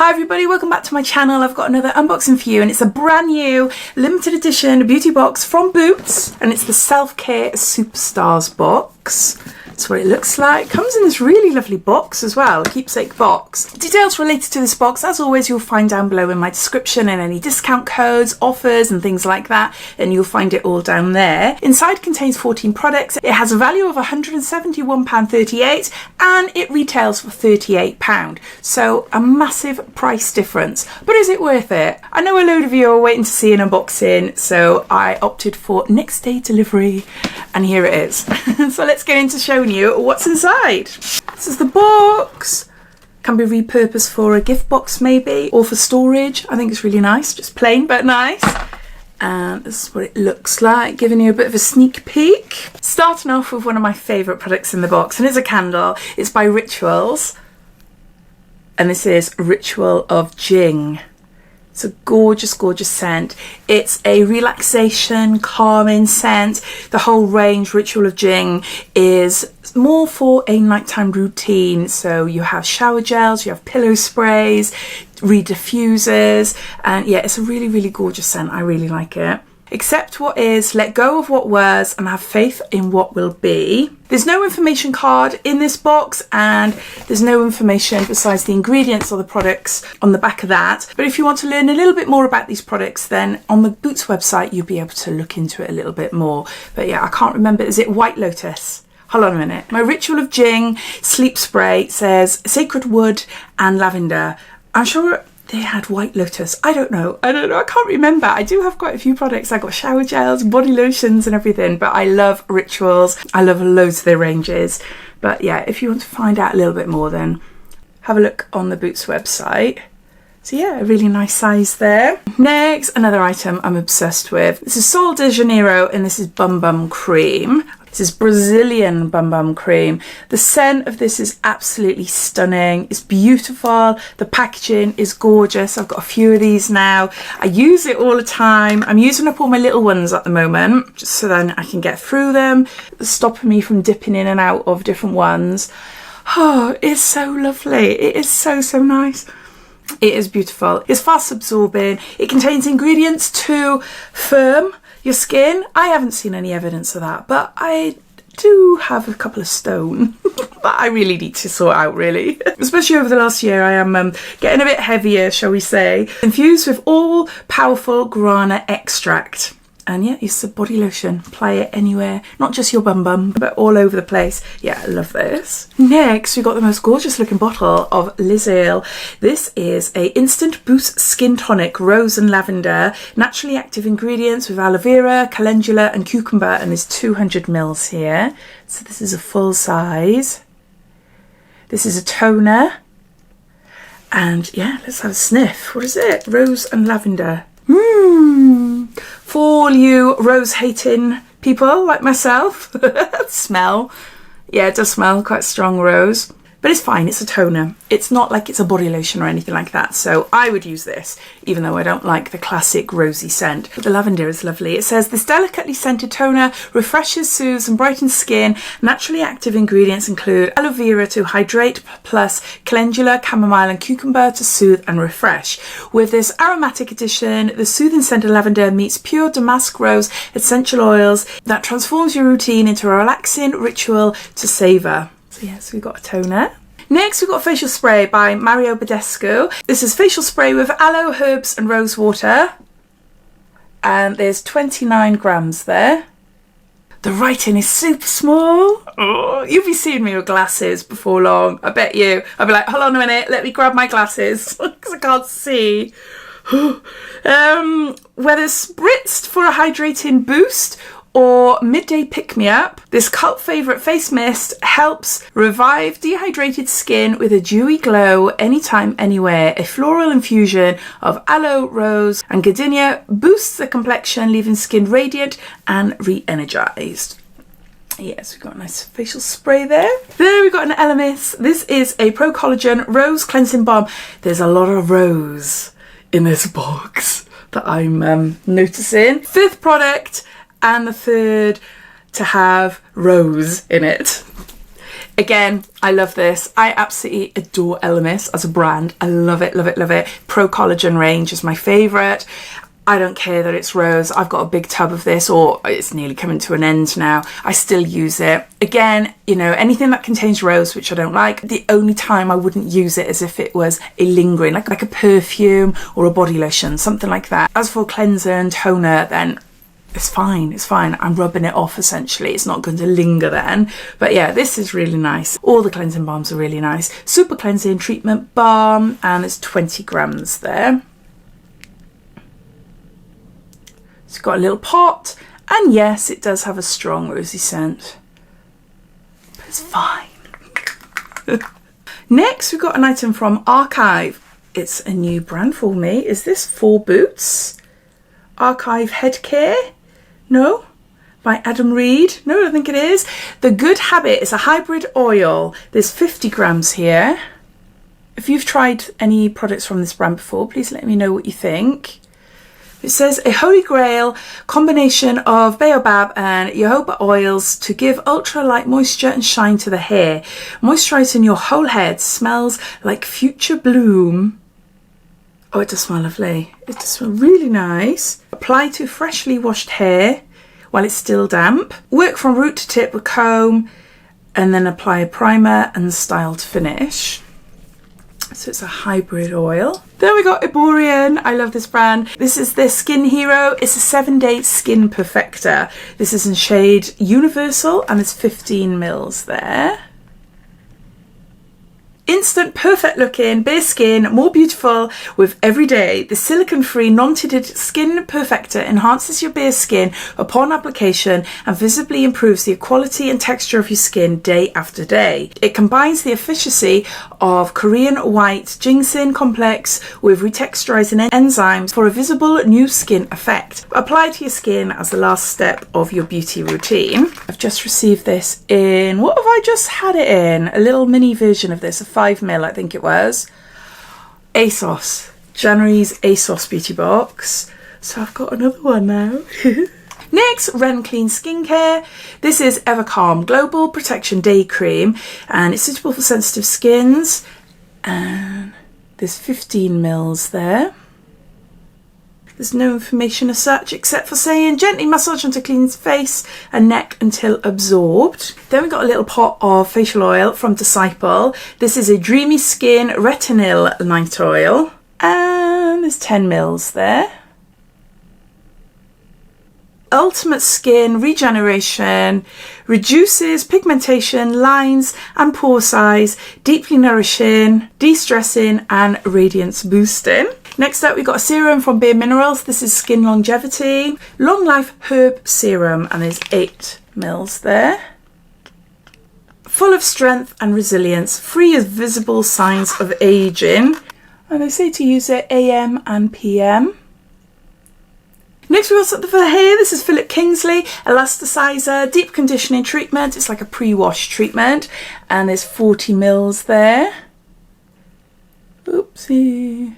Hi everybody, welcome back to my channel. I've got another unboxing for you and it's a brand new limited edition beauty box from Boots and it's the Self-Care Superstars box. That's what it looks like. Comes in this really lovely box as well, a keepsake box. Details related to this box, as always, you'll find down below in my description and any discount codes, offers and things like that, and you'll find it all down there. Inside contains 14 products. It has a value of £171.38 and it retails for £38. So a massive price difference. But is it worth it? I know a load of you are waiting to see an unboxing, so I opted for next day delivery and here it is. So let's get into showing you what's inside. This is the box. Can be repurposed for a gift box maybe, or for storage. I think it's really nice, just plain but nice. And this is what it looks like, giving you a bit of a sneak peek. Starting off with one of my favourite products in the box, and it's a candle. It's by Rituals, and this is Ritual of Jing. It's a gorgeous, gorgeous scent. It's a relaxation, calming scent. The whole range, Ritual of Jing, is more for a nighttime routine. So you have shower gels, you have pillow sprays, re-diffusers, and yeah, it's a really, really gorgeous scent. I really like it. Accept what is, let go of what was, and have faith in what will be. There's no information card in this box and there's no information besides the ingredients or the products on the back of that. But if you want to learn a little bit more about these products, then on the Boots website, you'll be able to look into it a little bit more. But yeah, I can't remember. Is it White Lotus? Hold on a minute. My Ritual of Jing sleep spray says sacred wood and lavender. I'm sure they had White Lotus. I don't know. I can't remember. I do have quite a few products. I got shower gels, body lotions and everything, but I love Rituals. I love loads of their ranges. But yeah, if you want to find out a little bit more, then have a look on the Boots website. So yeah, a really nice size there. Next, another item I'm obsessed with. This is Sol de Janeiro and this is Bum Bum Cream. This is Brazilian Bum Bum Cream. The scent of this is absolutely stunning. It's beautiful. The packaging is gorgeous. I've got a few of these now. I use it all the time. I'm using up all my little ones at the moment, just so then I can get through them, stopping me from dipping in and out of different ones. Oh, it's so lovely. It is so, so nice. It is beautiful. It's fast absorbing. It contains ingredients to firm your skin. I haven't seen any evidence of that, but I do have a couple of stone that I really need to sort out, really. Especially over the last year, I am getting a bit heavier, shall we say. Infused with all-powerful guarana extract. And yeah, it's a body lotion. Apply it anywhere, not just your bum bum, but all over the place. Yeah, I love this. Next, we've got the most gorgeous looking bottle of Earle. This is a instant boost skin tonic, rose and lavender, naturally active ingredients with aloe vera, calendula and cucumber, and there's 200 mils here. So this is a full size. This is a toner. And yeah, let's have a sniff. What is it? Rose and lavender. For all you rose hating people like myself, smell. Yeah, it does smell quite strong rose, but it's fine. It's a toner. It's not like it's a body lotion or anything like that. So I would use this, even though I don't like the classic rosy scent. But the lavender is lovely. It says this delicately scented toner refreshes, soothes and brightens skin. Naturally active ingredients include aloe vera to hydrate, plus calendula, chamomile and cucumber to soothe and refresh. With this aromatic addition, the soothing scent of lavender meets pure damask rose essential oils that transforms your routine into a relaxing ritual to savour. So yes, we've got a toner. Next, we've got a facial spray by Badescu. This is facial spray with aloe, herbs and rosewater. And there's 29 grams there. The writing is super small. Oh, you'll be seeing me with glasses before long. I bet you. I'll be like, hold on a minute, let me grab my glasses because I can't see. Whether spritzed for a hydrating boost or midday pick-me-up, this cult favourite face mist helps revive dehydrated skin with a dewy glow anytime, anywhere. A floral infusion of aloe, rose and gardenia boosts the complexion, leaving skin radiant and re-energised. Yes, we've got a nice facial spray there. There we've got an Elemis. This is a Pro Collagen Rose Cleansing Balm. There's a lot of rose in this box that I'm noticing. Fifth product, and the third to have rose in it. Again, I love this. I absolutely adore Elemis as a brand. I love it, love it, love it. Pro Collagen range is my favourite. I don't care that it's rose. I've got a big tub of this, or it's nearly coming to an end now. I still use it. Again, you know, anything that contains rose, which I don't like, the only time I wouldn't use it is if it was a lingering, like a perfume or a body lotion, something like that. As for cleanser and toner, then it's fine, it's fine. I'm rubbing it off essentially. It's not going to linger then. But yeah, this is really nice. All the cleansing balms are really nice. Super Cleansing Treatment Balm, and there's 20 grams there. It's got a little pot, and yes, it does have a strong rosy scent, but it's fine. Next, we've got an item from Arkive. It's a new brand for me. Is this for Boots? Arkive Head Care? No? By Adam Reed? No, I don't think it is. The Good Habit is a hybrid oil. There's 50 grams here. If you've tried any products from this brand before, please let me know what you think. It says a holy grail combination of baobab and jojoba oils to give ultra light moisture and shine to the hair. Moisturising your whole head. Smells like future bloom. Oh, it does smell lovely. It does smell really nice. Apply to freshly washed hair while it's still damp. Work from root to tip with comb, and then apply a primer and style to finish. So it's a hybrid oil. Then we got Erborian. I love this brand. This is their Skin Hero. It's a 7-day skin perfector. This is in shade Universal, and it's 15 mils there. Instant perfect looking bare skin, more beautiful with every day. The silicone free non-tinted skin perfector enhances your bare skin upon application and visibly improves the quality and texture of your skin day after day. It combines the efficacy of Korean white ginseng complex with retexturizing enzymes for a visible new skin effect. Apply to your skin as the last step of your beauty routine. I've just received this in, what have I just had it in? A little mini version of this, a 5 ml I think it was. ASOS, January's ASOS beauty box. So I've got another one now. Next, Ren Clean Skincare. This is Evercalm Global Protection Day Cream, and it's suitable for sensitive skins. And there's 15 mils there. There's no information as such except for saying gently massage onto clean face and neck until absorbed. Then we got a little pot of facial oil from Disciple. This is a Dreamy Skin Retinyl Night Oil, and there's 10 mils there. Ultimate Skin Regeneration, reduces pigmentation, lines and pore size, deeply nourishing, de-stressing and radiance boosting. Next up, we've got a serum from bareMinerals. This is Skinlongevity Long Life Herb Serum, and there's 8 mils there. Full of strength and resilience, free of visible signs of aging. And they say to use it AM and PM. Next we've got something for the hair. This is Phillip Kingsley Elasticizer Deep Conditioning Treatment. It's like a pre-wash treatment, and there's 40 mils there. Oopsie.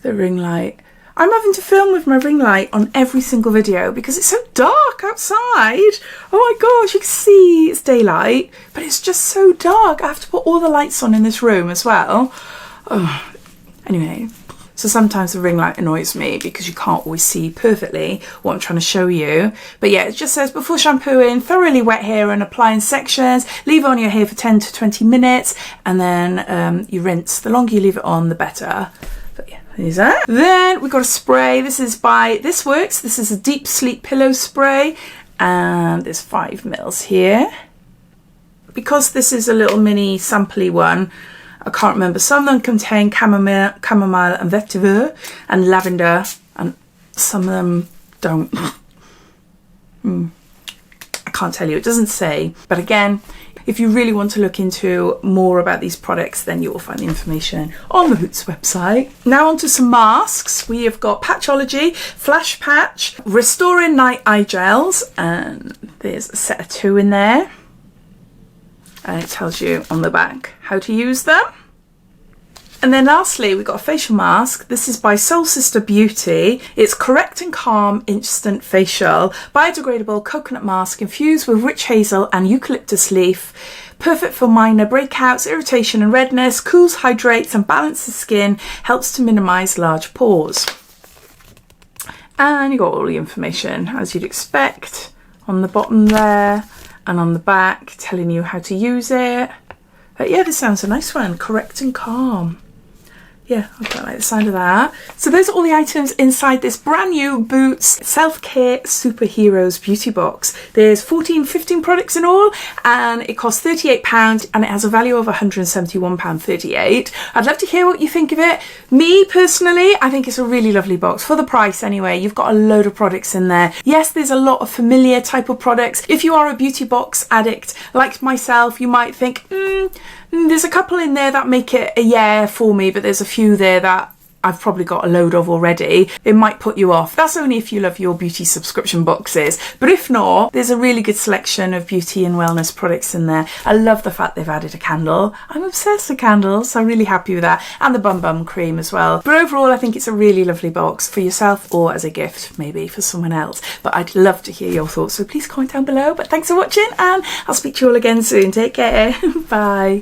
The ring light. I'm having to film with my ring light on every single video because it's so dark outside. Oh my gosh, you can see it's daylight, but it's just so dark. I have to put all the lights on in this room as well. Oh. Anyway, so sometimes the ring light annoys me because you can't always see perfectly what I'm trying to show you. But yeah, it just says before shampooing, thoroughly wet hair and apply in sections. Leave on your hair for 10 to 20 minutes, and then you rinse. The longer you leave it on, the better. But yeah, there's that. Then we've got a spray. This is by This Works. This is a deep sleep pillow spray, and there's 5 mils here. Because this is a little mini sampley one, I can't remember. Some of them contain chamomile and vetiver and lavender, and some of them don't. I can't tell you. It doesn't say. But again, if you really want to look into more about these products, then you will find the information on the Boots website. Now onto some masks. We have got Patchology, FlashPatch, Restoring Night Eye Gels, and there's a set of 2 in there. And it tells you on the back how to use them. And then lastly, we've got a facial mask. This is by Seoulista Beauty. It's Correct and Calm Instant Facial. Biodegradable coconut mask infused with rich hazel and eucalyptus leaf. perfect for minor breakouts, irritation and redness, cools, hydrates and balances skin, helps to minimise large pores. And you got all the information as you'd expect on the bottom there and on the back, telling you how to use it. But yeah, this sounds a nice one. Correct and calm. Yeah, I quite like the sound of that. So those are all the items inside this brand new Boots Self-Care Superheroes beauty box. There's 15 products in all, and it costs £38 and it has a value of £171.38. I'd love to hear what you think of it. Me personally, I think it's a really lovely box for the price anyway. You've got a load of products in there. Yes, there's a lot of familiar type of products. If you are a beauty box addict like myself, you might think, there's a couple in there that make it a yeah for me, but there's a few there that I've probably got a load of already. It might put you off. That's only if you love your beauty subscription boxes. But if not, there's a really good selection of beauty and wellness products in there. I love the fact they've added a candle. I'm obsessed with candles, so I'm really happy with that. And the Bum Bum cream as well. But overall, I think it's a really lovely box for yourself or as a gift, maybe for someone else. But I'd love to hear your thoughts, so please comment down below. But thanks for watching, and I'll speak to you all again soon. Take care. Bye.